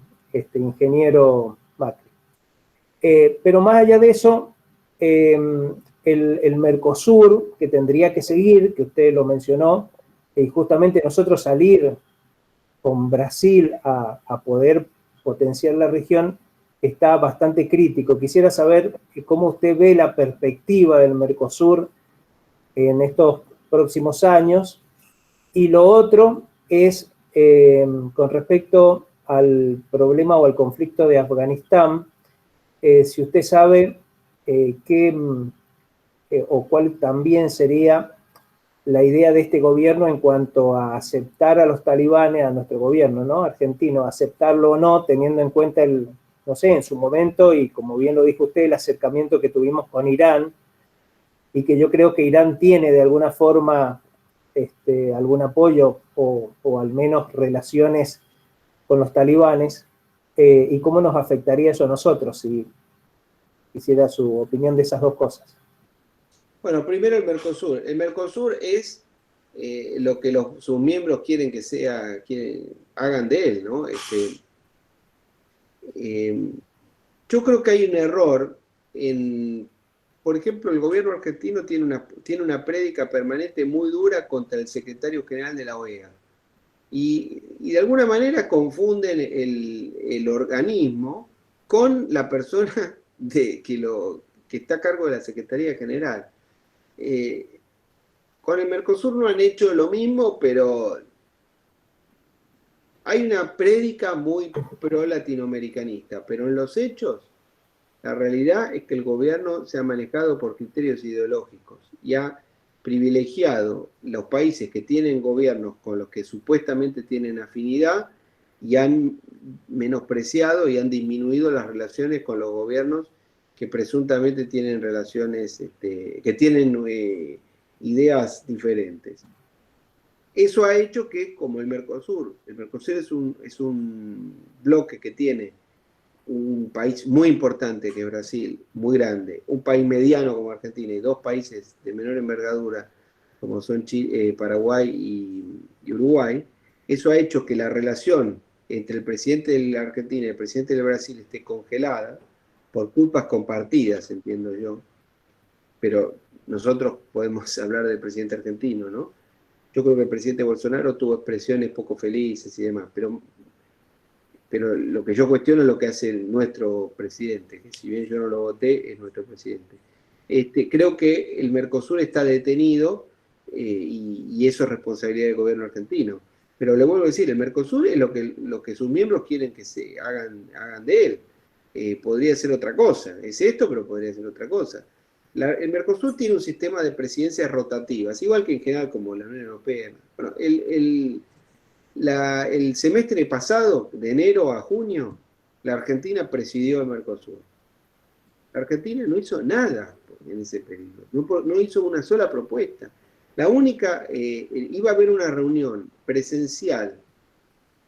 F: ingeniero Macri. Pero más allá de eso, el Mercosur, que tendría que seguir, que usted lo mencionó, y justamente nosotros salir con Brasil a poder potenciar la región, está bastante crítico. Quisiera saber cómo usted ve la perspectiva del Mercosur en estos próximos años. Y lo otro es con respecto al problema o al conflicto de Afganistán, si usted sabe o cuál también sería la idea de este gobierno en cuanto a aceptar a los talibanes, a nuestro gobierno, ¿no? Argentino, aceptarlo o no, teniendo en cuenta no sé, en su momento, y como bien lo dijo usted, el acercamiento que tuvimos con Irán, y que yo creo que Irán tiene de alguna forma algún apoyo o al menos relaciones con los talibanes, y cómo nos afectaría eso a nosotros, si quisiera su opinión de esas 2 cosas.
B: Bueno, primero el Mercosur. El Mercosur es lo que sus miembros quieren que hagan de él, ¿no? Yo creo que hay un error por ejemplo, el gobierno argentino tiene una prédica permanente muy dura contra el secretario general de la OEA. Y de alguna manera confunden el organismo con la persona que está a cargo de la Secretaría General. Con el Mercosur no han hecho lo mismo, pero hay una prédica muy pro-latinoamericanista, pero en los hechos, la realidad es que el gobierno se ha manejado por criterios ideológicos y ha privilegiado los países que tienen gobiernos con los que supuestamente tienen afinidad y han menospreciado y han disminuido las relaciones con los gobiernos que presuntamente tienen relaciones, que tienen ideas diferentes. Eso ha hecho que, como el Mercosur es un bloque que tiene un país muy importante que es Brasil, muy grande, un país mediano como Argentina y 2 países de menor envergadura como son Paraguay y Uruguay, eso ha hecho que la relación entre el presidente de la Argentina y el presidente del Brasil esté congelada por culpas compartidas, entiendo yo, pero nosotros podemos hablar del presidente argentino, ¿no? Yo creo que el presidente Bolsonaro tuvo expresiones poco felices y demás, pero lo que yo cuestiono es lo que hace nuestro presidente, que si bien yo no lo voté, es nuestro presidente. Creo que el Mercosur está detenido y eso es responsabilidad del gobierno argentino. Pero le vuelvo a decir, el Mercosur es lo que sus miembros quieren que se hagan de él. Podría ser otra cosa. Es esto, pero podría ser otra cosa. el Mercosur tiene un sistema de presidencias rotativas, igual que en general como la Unión Europea. Bueno, el semestre pasado, de enero a junio, la Argentina presidió el Mercosur. La Argentina no hizo nada en ese periodo, no hizo una sola propuesta. La única, iba a haber una reunión presencial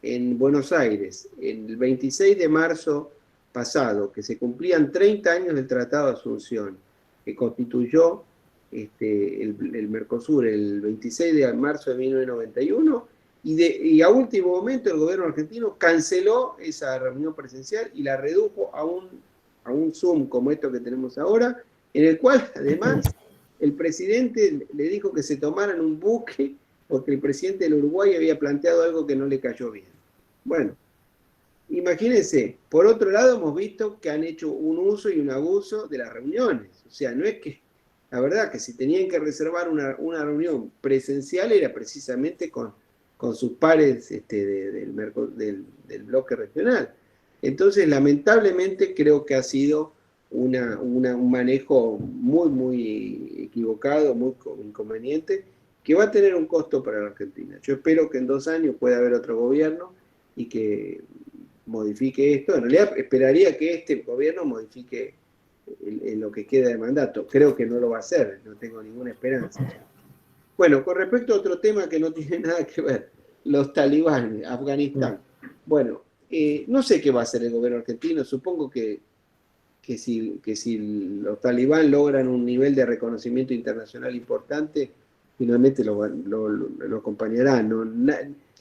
B: en Buenos Aires, el 26 de marzo pasado, que se cumplían 30 años del Tratado de Asunción, que constituyó el Mercosur el 26 de marzo de 1991, y a último momento el gobierno argentino canceló esa reunión presencial y la redujo a un Zoom como esto que tenemos ahora, en el cual además el presidente le dijo que se tomaran un buque porque el presidente del Uruguay había planteado algo que no le cayó bien. Bueno, imagínense, por otro lado hemos visto que han hecho un uso y un abuso de las reuniones. O sea, no es que, la verdad que si tenían que reservar una reunión presencial era precisamente con sus pares del bloque regional. Entonces, lamentablemente creo que ha sido un manejo muy, muy equivocado, muy inconveniente, que va a tener un costo para la Argentina. Yo espero que en 2 años pueda haber otro gobierno y que modifique esto. En realidad esperaría que este gobierno modifique en lo que queda de mandato. Creo que no lo va a hacer, no tengo ninguna esperanza. Bueno, con respecto a otro tema que no tiene nada que ver, los talibanes, Afganistán. Bueno, no sé qué va a hacer el gobierno argentino, supongo que si los talibán logran un nivel de reconocimiento internacional importante, finalmente lo acompañarán.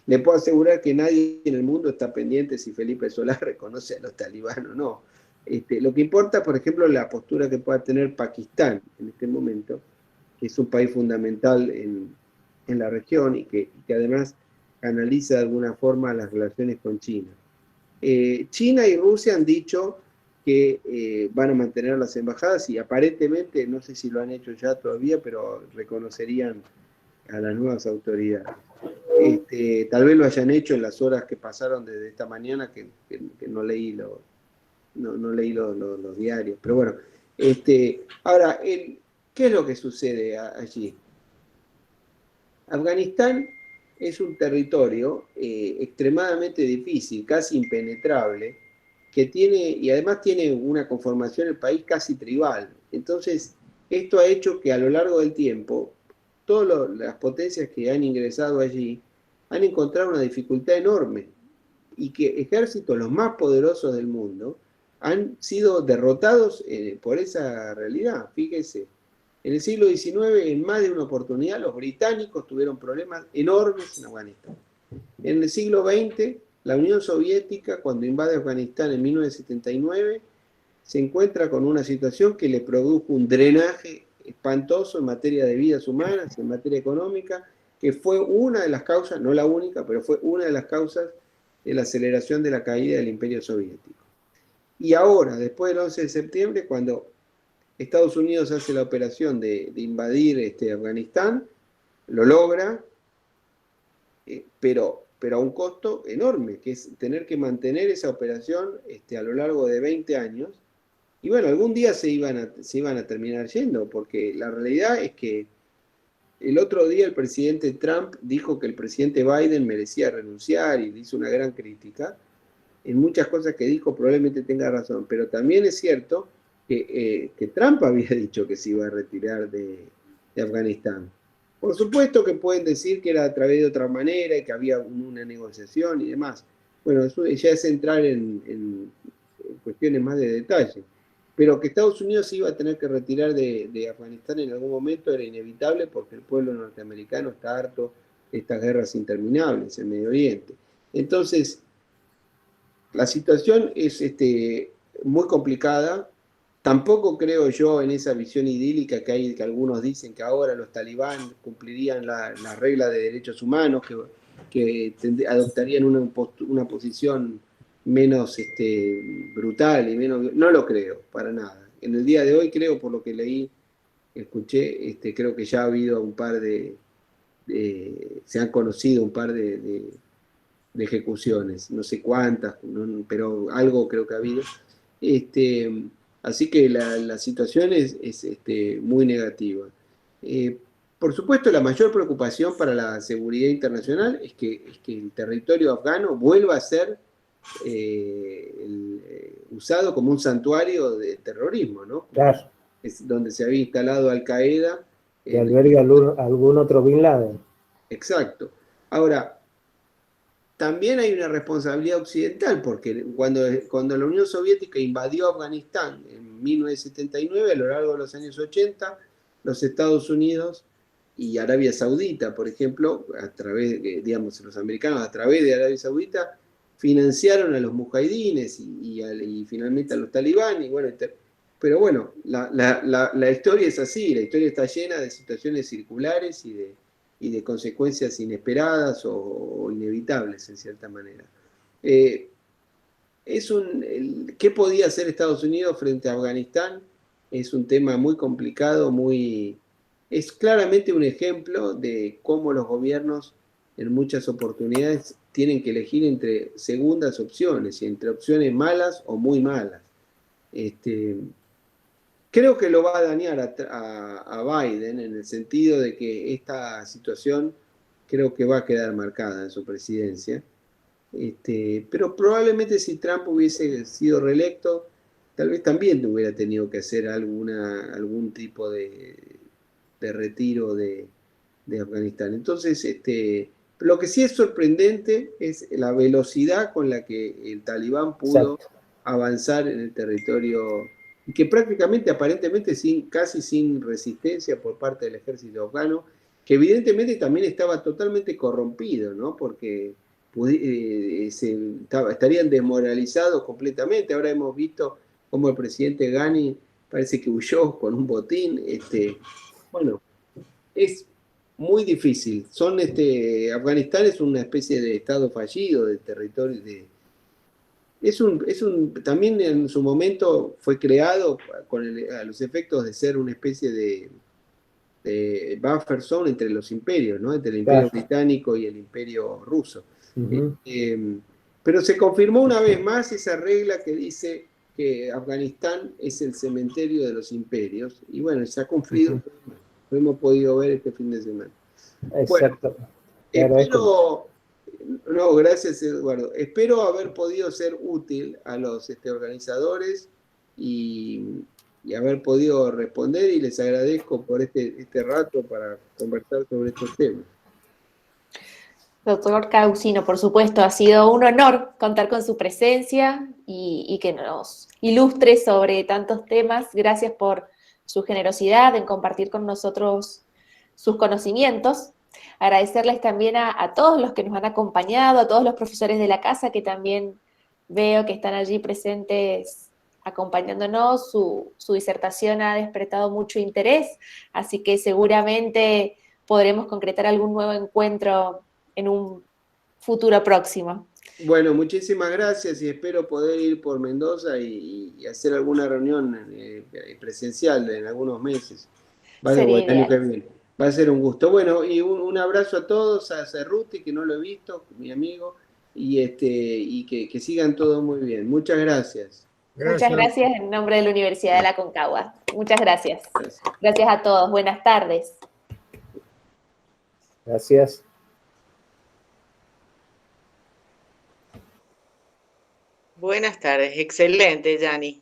B: Le puedo asegurar que nadie en el mundo está pendiente si Felipe Solá reconoce a los talibán o no. Lo que importa, por ejemplo, es la postura que pueda tener Pakistán en este momento, que es un país fundamental en la región y que además analiza de alguna forma las relaciones con China. China y Rusia han dicho que van a mantener las embajadas y aparentemente, no sé si lo han hecho ya todavía, pero reconocerían a las nuevas autoridades. Tal vez lo hayan hecho en las horas que pasaron desde esta mañana, que no leí los diarios. Pero bueno, ahora, ¿qué es lo que sucede allí? Afganistán es un territorio extremadamente difícil, casi impenetrable, que tiene, y además tiene una conformación del país casi tribal. Entonces, esto ha hecho que a lo largo del tiempo, todas las potencias que han ingresado allí han encontrado una dificultad enorme y que ejércitos los más poderosos del mundo han sido derrotados por esa realidad. Fíjese, en el siglo XIX, en más de una oportunidad, los británicos tuvieron problemas enormes en Afganistán. En el siglo XX, la Unión Soviética, cuando invade Afganistán en 1979, se encuentra con una situación que le produjo un drenaje espantoso en materia de vidas humanas, en materia económica, que fue una de las causas, no la única, pero fue una de las causas de la aceleración de la caída del Imperio Soviético. Y ahora, después del 11 de septiembre, cuando Estados Unidos hace la operación de invadir Afganistán, lo logra, pero a un costo enorme, que es tener que mantener esa operación a lo largo de 20 años. Y bueno, algún día se iban a terminar yendo, porque la realidad es que el otro día el presidente Trump dijo que el presidente Biden merecía renunciar y le hizo una gran crítica. En muchas cosas que dijo probablemente tenga razón, pero también es cierto que Trump había dicho que se iba a retirar de Afganistán. Por supuesto que pueden decir que era a través de otra manera y que había una negociación y demás. Bueno, eso ya es entrar en cuestiones más de detalle. Pero que Estados Unidos se iba a tener que retirar de Afganistán en algún momento era inevitable porque el pueblo norteamericano está harto de estas guerras interminables en Medio Oriente. Entonces, la situación es muy complicada. Tampoco creo yo en esa visión idílica que hay, que algunos dicen que ahora los talibán cumplirían la regla de derechos humanos, que adoptarían una posición menos brutal y menos... No lo creo, para nada. En el día de hoy creo, por lo que leí, escuché, creo que ya ha habido un par se han conocido un par de ejecuciones, no sé cuántas, pero algo creo que ha habido. Así que la situación es muy negativa. Por supuesto, la mayor preocupación para la seguridad internacional es que el territorio afgano vuelva a ser usado como un santuario de terrorismo, ¿no?
F: Claro.
B: Es donde se había instalado Al-Qaeda.
F: Que alberga algún otro Bin Laden.
B: Exacto. Ahora, también hay una responsabilidad occidental, porque cuando la Unión Soviética invadió Afganistán en 1979, a lo largo de los años 80, los Estados Unidos y Arabia Saudita, por ejemplo, a través, digamos, los americanos a través de Arabia Saudita, financiaron a los mujahidines y finalmente a los talibanes. Y bueno, pero bueno, la historia es así, la historia está llena de situaciones circulares y de consecuencias inesperadas o inevitables, en cierta manera. ¿Qué podía hacer Estados Unidos frente a Afganistán? Es un tema muy complicado, es claramente un ejemplo de cómo los gobiernos en muchas oportunidades tienen que elegir entre segundas opciones, y entre opciones malas o muy malas. Creo que lo va a dañar a Biden en el sentido de que esta situación creo que va a quedar marcada en su presidencia. Pero probablemente si Trump hubiese sido reelecto, tal vez también hubiera tenido que hacer algún tipo de retiro de Afganistán. Entonces, lo que sí es sorprendente es la velocidad con la que el talibán pudo
F: Exacto.
B: avanzar en el territorio, y que prácticamente, aparentemente, casi sin resistencia por parte del ejército afgano, que evidentemente también estaba totalmente corrompido, ¿no? Porque estarían desmoralizados completamente. Ahora hemos visto cómo el presidente Ghani parece que huyó con un botín. Bueno, es muy difícil. Afganistán es una especie de estado fallido, de territorio. También en su momento fue creado a los efectos de ser una especie de buffer zone entre los imperios, ¿no? Entre el imperio británico y el imperio ruso. Pero se confirmó una vez más esa regla que dice que Afganistán es el cementerio de los imperios, y bueno, se ha cumplido. Lo hemos podido ver este fin de semana.
F: Exacto.
B: Bueno, no, gracias, Eduardo. Espero haber podido ser útil a los organizadores y haber podido responder, y les agradezco por este rato para conversar sobre estos temas.
A: Doctor Causino, por supuesto, ha sido un honor contar con su presencia y que nos ilustre sobre tantos temas. Gracias por su generosidad en compartir con nosotros sus conocimientos. Agradecerles también a todos los que nos han acompañado, a todos los profesores de la casa que también veo que están allí presentes acompañándonos. Su disertación ha despertado mucho interés, así que seguramente podremos concretar algún nuevo encuentro en un futuro próximo.
B: Bueno, muchísimas gracias y espero poder ir por Mendoza y hacer alguna reunión presencial en algunos meses.
A: Sería
B: El año que
A: ideal.
B: viene. Va a ser un gusto. Bueno, y un abrazo a todos, a Cerruti, que no lo he visto, mi amigo, y que sigan todos muy bien. Muchas gracias.
A: Muchas gracias en nombre de la Universidad de la Aconcagua. Muchas gracias. Gracias a todos. Buenas tardes.
F: Gracias.
G: Buenas tardes. Excelente, Yani.